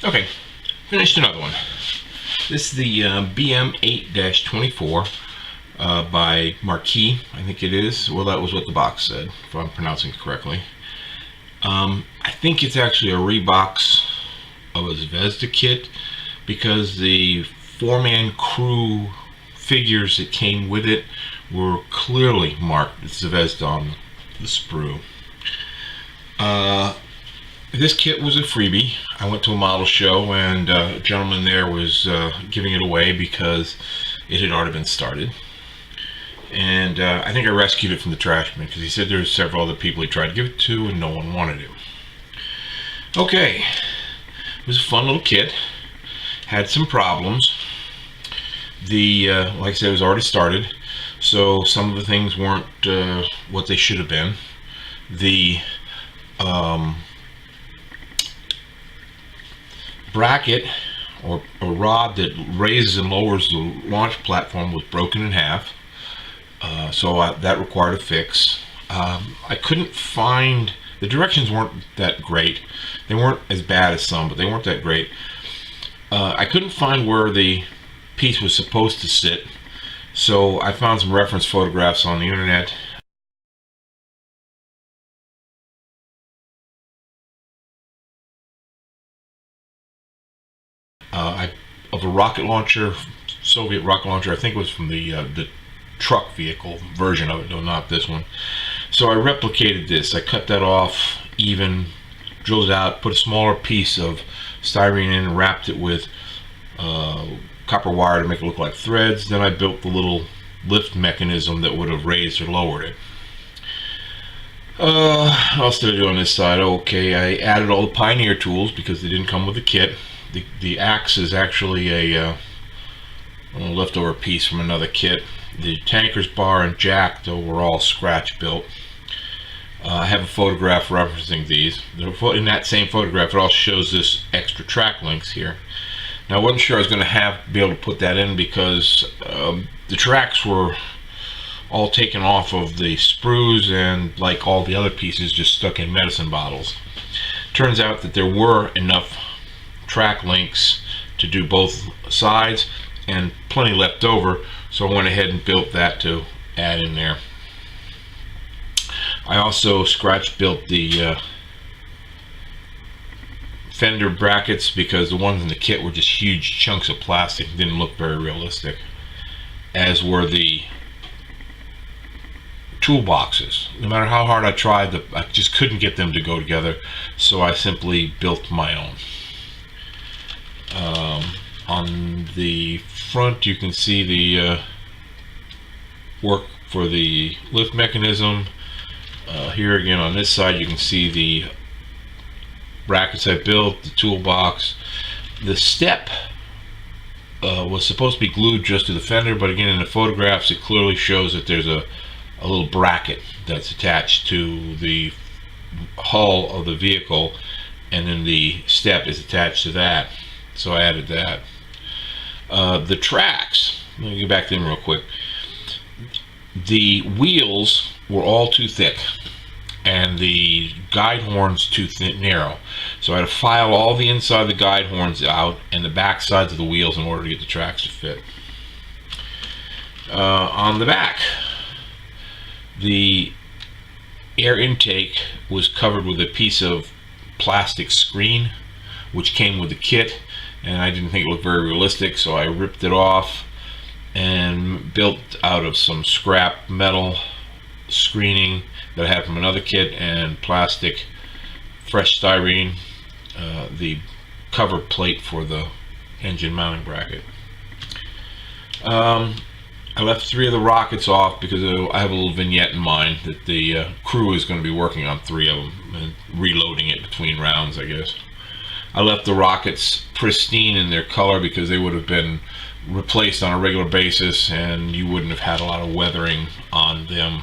Okay, finished another one. This is the BM8-24 by Marquis, I think it is. Well, that was what the box said, if I'm pronouncing it correctly. I think it's actually a rebox of a Zvezda kit, because the four-man crew figures that came with it were clearly marked Zvezda on the sprue. This kit was a freebie. I went to a model show and a gentleman there was giving it away because it had already been started. And I think I rescued it from the trash bin because he said there were several other people he tried to give it to and no one wanted it. Okay, it was a fun little kit. Had some problems. Like I said, it was already started, so some of the things weren't what they should have been. The bracket or rod that raises and lowers the launch platform was broken in half, so that required a fix. I couldn't find, the directions weren't that great. They weren't as bad as some, but they weren't that great. I couldn't find where the piece was supposed to sit, so I found some reference photographs on the internet. Of a rocket launcher, Soviet rocket launcher. I think it was from the truck vehicle version of it, though not this one. So I replicated this. I cut that off even, drilled it out, put a smaller piece of styrene in, and wrapped it with copper wire to make it look like threads. Then I built the little lift mechanism that would have raised or lowered it. What else did I do on this side? Okay, I added all the Pioneer tools because they didn't come with the kit. The axe is actually a leftover piece from another kit. The tanker's bar and jack, though, were all scratch built. I have a photograph referencing these. In that same photograph, it also shows this extra track links here. Now, I wasn't sure I was going to be able to put that in because the tracks were all taken off of the sprues and, like all the other pieces, just stuck in medicine bottles. Turns out that there were enough track links to do both sides and plenty left over, so I went ahead and built that to add in there. I also scratch built the fender brackets because the ones in the kit were just huge chunks of plastic, didn't look very realistic, as were the toolboxes. No matter how hard I tried, I just couldn't get them to go together, so I simply built my own. On the front you can see the work for the lift mechanism. Here again on this side you can see the brackets I built, the toolbox. The step was supposed to be glued just to the fender, but again in the photographs it clearly shows that there's a little bracket that's attached to the hull of the vehicle, and then the step is attached to that. So I added that. The tracks, let me get back to them real quick. The wheels were all too thick and the guide horns too narrow. So I had to file all the inside of the guide horns out and the back sides of the wheels in order to get the tracks to fit. On the back, the air intake was covered with a piece of plastic screen which came with the kit, and I didn't think it looked very realistic, so I ripped it off and built out of some scrap metal screening that I had from another kit and plastic fresh styrene, the cover plate for the engine mounting bracket. I left 3 of the rockets off because I have a little vignette in mind that the crew is going to be working on 3 of them and reloading it between rounds, I guess. I left the rockets pristine in their color because they would have been replaced on a regular basis and you wouldn't have had a lot of weathering on them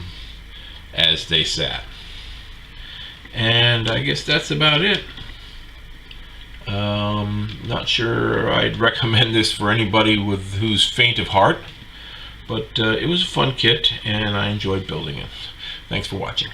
as they sat. And I guess that's about it. Not sure I'd recommend this for anybody who's faint of heart, but it was a fun kit and I enjoyed building it. Thanks for watching.